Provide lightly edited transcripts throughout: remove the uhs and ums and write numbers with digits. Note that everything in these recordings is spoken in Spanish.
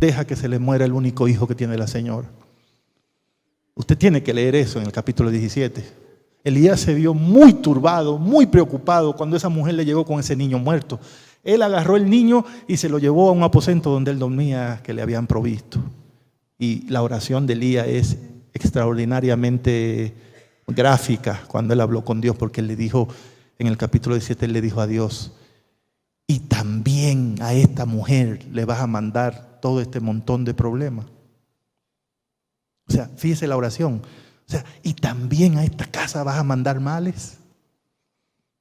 deja que se le muera el único hijo que tiene la señora. Usted tiene que leer eso en el capítulo 17. Elías se vio muy turbado, muy preocupado cuando esa mujer le llegó con ese niño muerto. Él agarró el niño y se lo llevó a un aposento donde él dormía, que le habían provisto. Y la oración de Elías es extraordinariamente gráfica cuando él habló con Dios, porque él le dijo, en el capítulo 17, él le dijo a Dios: y también a esta mujer le vas a mandar todo este montón de problemas. O sea, fíjese la oración. O sea, y también a esta casa vas a mandar males.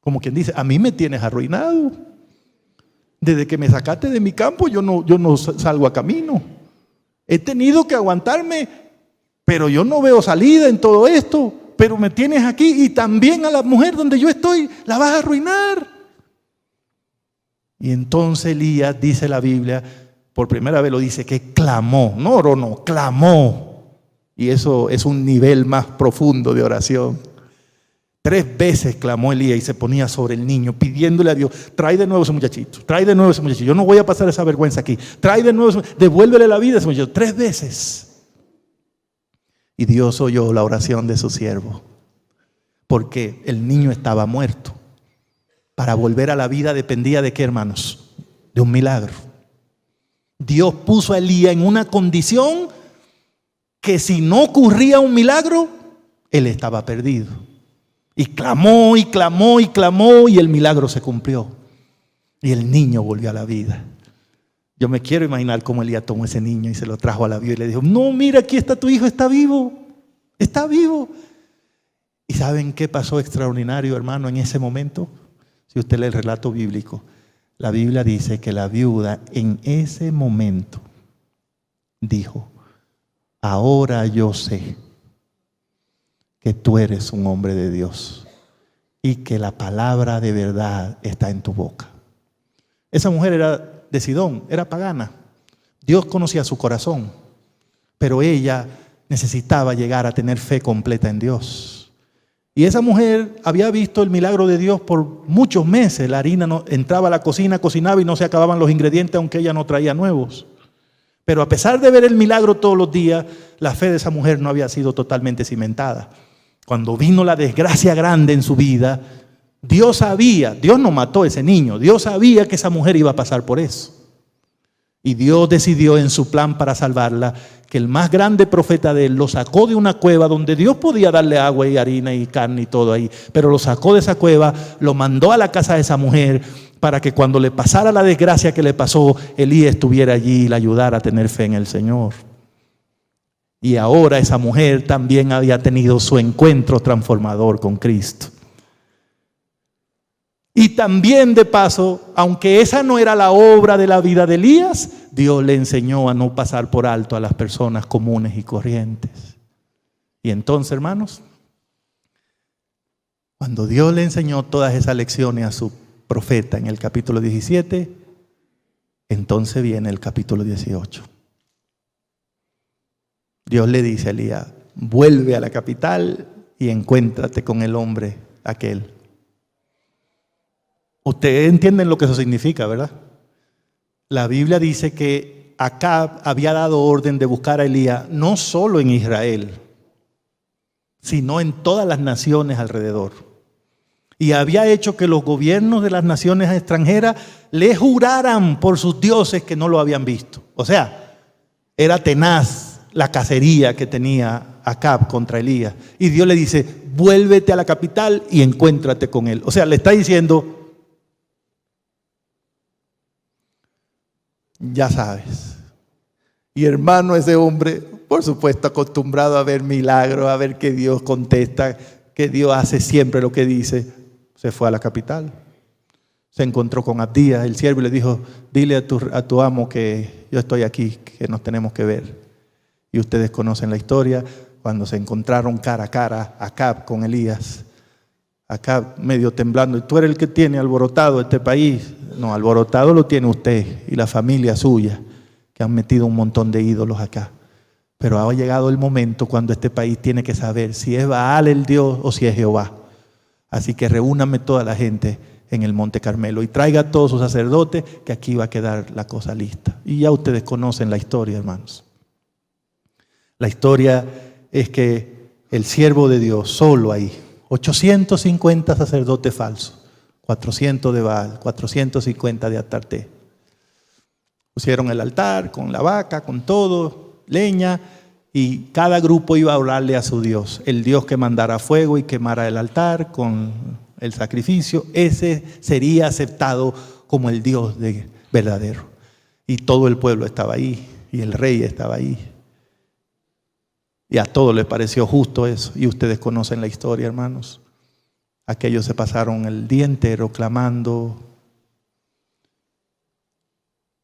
Como quien dice, a mí me tienes arruinado. Desde que me sacaste de mi campo, yo no salgo a camino. He tenido que aguantarme, pero yo no veo salida en todo esto. Pero me tienes aquí, y también a la mujer donde yo estoy la vas a arruinar. Y entonces Elías, dice la Biblia, por primera vez lo dice, que clamó. No oró, no, clamó. Y eso es un nivel más profundo de oración. 3 veces clamó Elías y se ponía sobre el niño, pidiéndole a Dios: trae de nuevo ese muchachito, trae de nuevo ese muchachito. Yo no voy a pasar esa vergüenza aquí. Trae de nuevo, devuélvele la vida a ese muchachito. 3 veces. Y Dios oyó la oración de su siervo, porque el niño estaba muerto. Para volver a la vida dependía de ¿qué, hermanos? De un milagro. Dios puso a Elías en una condición que si no ocurría un milagro, él estaba perdido. Y clamó y clamó y clamó, y el milagro se cumplió. Y el niño volvió a la vida. Yo me quiero imaginar cómo Elías tomó ese niño y se lo trajo a la vida y le dijo: no, mira, aquí está tu hijo, está vivo. Está vivo. ¿Y saben qué pasó extraordinario, hermano, en ese momento? Si usted lee el relato bíblico, la Biblia dice que la viuda en ese momento dijo: ahora yo sé que tú eres un hombre de Dios y que la palabra de verdad está en tu boca. Esa mujer era de Sidón, era pagana. Dios conocía su corazón, pero ella necesitaba llegar a tener fe completa en Dios. Y esa mujer había visto el milagro de Dios por muchos meses. La harina entraba a la cocina, cocinaba y no se acababan los ingredientes, aunque ella no traía nuevos. Pero a pesar de ver el milagro todos los días, la fe de esa mujer no había sido totalmente cimentada. Cuando vino la desgracia grande en su vida, Dios sabía, Dios no mató a ese niño, Dios sabía que esa mujer iba a pasar por eso. Y Dios decidió en su plan para salvarla que el más grande profeta de él lo sacó de una cueva donde Dios podía darle agua y harina y carne y todo ahí, pero lo sacó de esa cueva, lo mandó a la casa de esa mujer para que cuando le pasara la desgracia que le pasó, Elías estuviera allí y la ayudara a tener fe en el Señor. Y ahora esa mujer también había tenido su encuentro transformador con Cristo. Y también de paso, aunque esa no era la obra de la vida de Elías, Dios le enseñó a no pasar por alto a las personas comunes y corrientes. Y entonces, hermanos, cuando Dios le enseñó todas esas lecciones a su profeta en el capítulo 17, entonces viene el capítulo 18. Dios le dice a Elías: vuelve a la capital y encuéntrate con el hombre aquel. Ustedes entienden lo que eso significa, ¿verdad? La Biblia dice que Acab había dado orden de buscar a Elías no solo en Israel, sino en todas las naciones alrededor. Y había hecho que los gobiernos de las naciones extranjeras le juraran por sus dioses que no lo habían visto. O sea, era tenaz la cacería que tenía Acab contra Elías. Y Dios le dice: vuélvete a la capital y encuéntrate con él. O sea, le está diciendo: ya sabes. Y hermano, ese hombre, por supuesto, acostumbrado a ver milagros, a ver que Dios contesta, que Dios hace siempre lo que dice, se fue a la capital. Se encontró con Abdías, el siervo, y le dijo: dile a tu amo que yo estoy aquí, que nos tenemos que ver. Y ustedes conocen la historia, cuando se encontraron cara a cara Acab con Elías. Acab medio temblando: ¿y tú eres el que tiene alborotado este país? No, alborotado lo tiene usted y la familia suya, que han metido un montón de ídolos acá. Pero ha llegado el momento cuando este país tiene que saber si es Baal el Dios o si es Jehová. Así que reúname toda la gente en el Monte Carmelo. Y traiga a todos sus sacerdotes, que aquí va a quedar la cosa lista. Y ya ustedes conocen la historia, hermanos. La historia es que el siervo de Dios, solo ahí, 850 sacerdotes falsos, 400 de Baal, 450 de Astarté. Pusieron el altar con la vaca, con todo, leña, y cada grupo iba a orarle a su Dios. El Dios que mandara fuego y quemara el altar con el sacrificio, ese sería aceptado como el Dios verdadero. Y todo el pueblo estaba ahí, y el rey estaba ahí. Y a todos les pareció justo eso. Y ustedes conocen la historia, hermanos. Aquellos se pasaron el día entero clamando.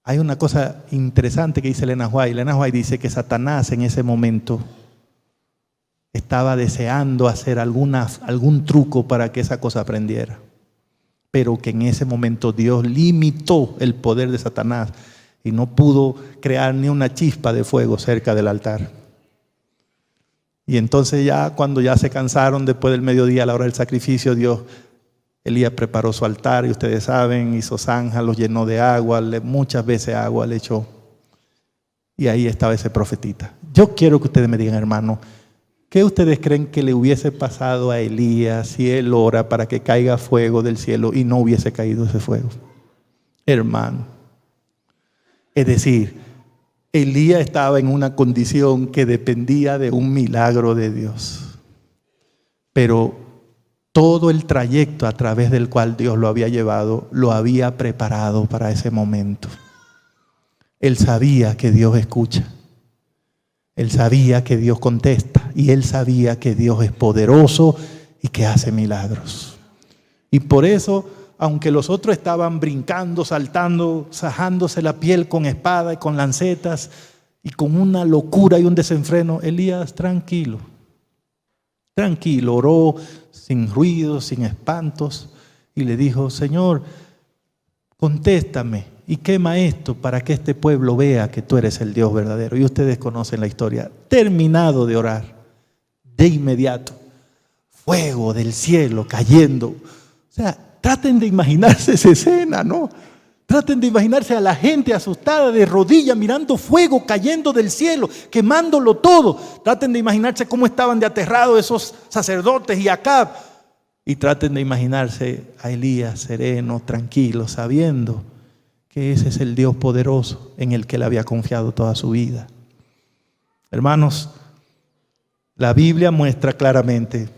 Hay una cosa interesante que dice Elena White. Elena White dice que Satanás en ese momento estaba deseando hacer algún truco para que esa cosa aprendiera. Pero que en ese momento Dios limitó el poder de Satanás y no pudo crear ni una chispa de fuego cerca del altar. Y entonces ya cuando ya se cansaron después del mediodía a la hora del sacrificio, Elías preparó su altar y ustedes saben, hizo zanja, lo llenó de agua, muchas veces agua le echó. Y ahí estaba ese profetita. Yo quiero que ustedes me digan, hermano, ¿qué ustedes creen que le hubiese pasado a Elías si él ora para que caiga fuego del cielo y no hubiese caído ese fuego? Hermano. Es decir, Elías estaba en una condición que dependía de un milagro de Dios. Pero todo el trayecto a través del cual Dios lo había llevado, lo había preparado para ese momento. Él sabía que Dios escucha. Él sabía que Dios contesta. Y él sabía que Dios es poderoso y que hace milagros. Y por eso, aunque los otros estaban brincando, saltando, sajándose la piel con espada y con lancetas y con una locura y un desenfreno, Elías tranquilo, oró sin ruido, sin espantos y le dijo: Señor, contéstame y quema esto para que este pueblo vea que tú eres el Dios verdadero. Y ustedes conocen la historia. Terminado de orar, de inmediato, fuego del cielo cayendo. O sea, traten de imaginarse esa escena, ¿no? Traten de imaginarse a la gente asustada de rodillas mirando fuego cayendo del cielo, quemándolo todo. Traten de imaginarse cómo estaban de aterrados esos sacerdotes y Acab. Y traten de imaginarse a Elías sereno, tranquilo, sabiendo que ese es el Dios poderoso en el que él había confiado toda su vida. Hermanos, la Biblia muestra claramente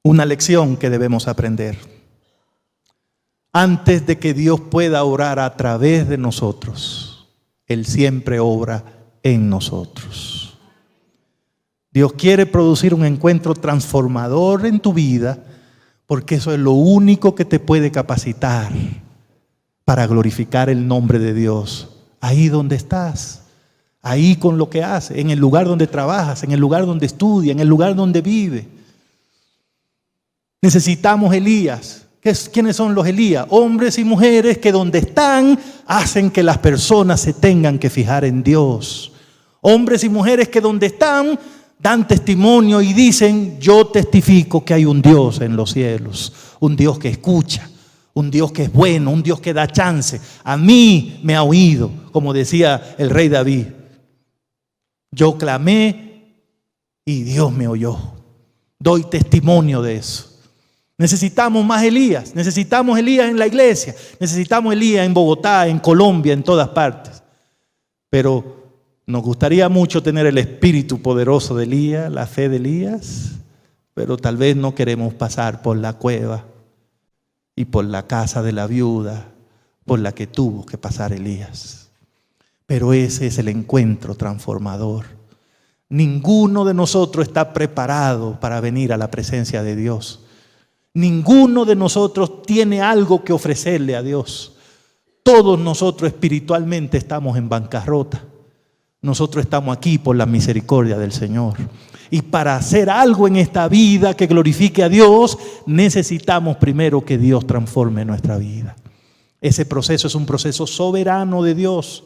una lección que debemos aprender. Antes de que Dios pueda obrar a través de nosotros, Él siempre obra en nosotros. Dios quiere producir un encuentro transformador en tu vida, porque eso es lo único que te puede capacitar para glorificar el nombre de Dios. Ahí donde estás, ahí con lo que haces, en el lugar donde trabajas, en el lugar donde estudias, en el lugar donde vives. Necesitamos Elías. ¿Quiénes son los Elías? Hombres y mujeres que donde están hacen que las personas se tengan que fijar en Dios. Hombres y mujeres que donde están dan testimonio y dicen: yo testifico que hay un Dios en los cielos, un Dios que escucha, un Dios que es bueno, un Dios que da chance. A mí me ha oído, como decía el rey David. Yo clamé y Dios me oyó. Doy testimonio de eso. Necesitamos más Elías. Necesitamos Elías en la iglesia. Necesitamos Elías en Bogotá, en Colombia, en todas partes. Pero nos gustaría mucho tener el espíritu poderoso de Elías, la fe de Elías, pero tal vez no queremos pasar por la cueva y por la casa de la viuda por la que tuvo que pasar Elías. Pero ese es el encuentro transformador. Ninguno de nosotros está preparado para venir a la presencia de Dios. Ninguno de nosotros tiene algo que ofrecerle a Dios. Todos nosotros espiritualmente estamos en bancarrota. Nosotros estamos aquí por la misericordia del Señor. Y para hacer algo en esta vida que glorifique a Dios, necesitamos primero que Dios transforme nuestra vida. Ese proceso es un proceso soberano de Dios.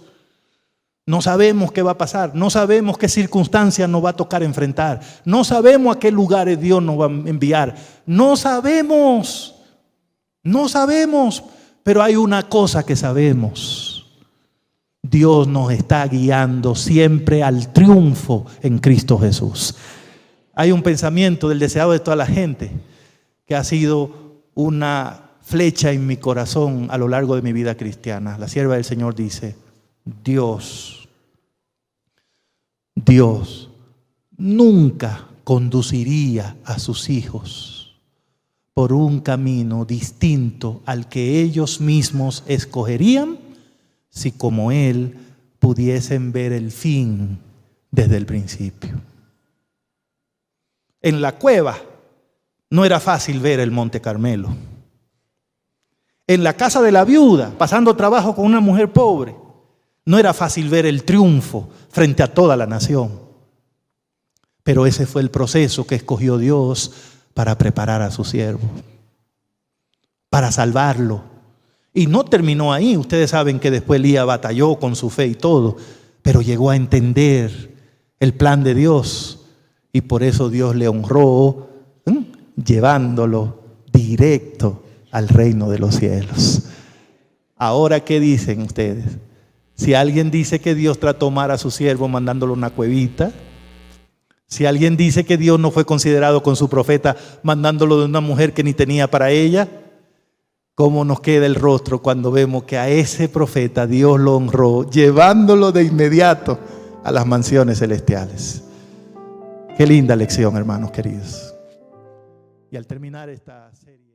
No sabemos qué va a pasar, no sabemos qué circunstancias nos va a tocar enfrentar, no sabemos a qué lugares Dios nos va a enviar, no sabemos, pero hay una cosa que sabemos: Dios nos está guiando siempre al triunfo en Cristo Jesús. Hay un pensamiento del deseado de toda la gente que ha sido una flecha en mi corazón a lo largo de mi vida cristiana. La sierva del Señor dice: Dios nunca conduciría a sus hijos por un camino distinto al que ellos mismos escogerían, si como Él pudiesen ver el fin desde el principio. En la cueva no era fácil ver el Monte Carmelo. En la casa de la viuda, pasando trabajo con una mujer pobre, no era fácil ver el triunfo frente a toda la nación. Pero ese fue el proceso que escogió Dios para preparar a su siervo, para salvarlo. Y no terminó ahí. Ustedes saben que después Elías batalló con su fe y todo, pero llegó a entender el plan de Dios, y por eso Dios le honró, llevándolo directo al reino de los cielos. Ahora, ¿qué dicen ustedes? Si alguien dice que Dios trató mal a su siervo mandándolo a una cuevita, si alguien dice que Dios no fue considerado con su profeta mandándolo de una mujer que ni tenía para ella, ¿cómo nos queda el rostro cuando vemos que a ese profeta Dios lo honró, llevándolo de inmediato a las mansiones celestiales? Qué linda lección, hermanos queridos. Y al terminar esta serie...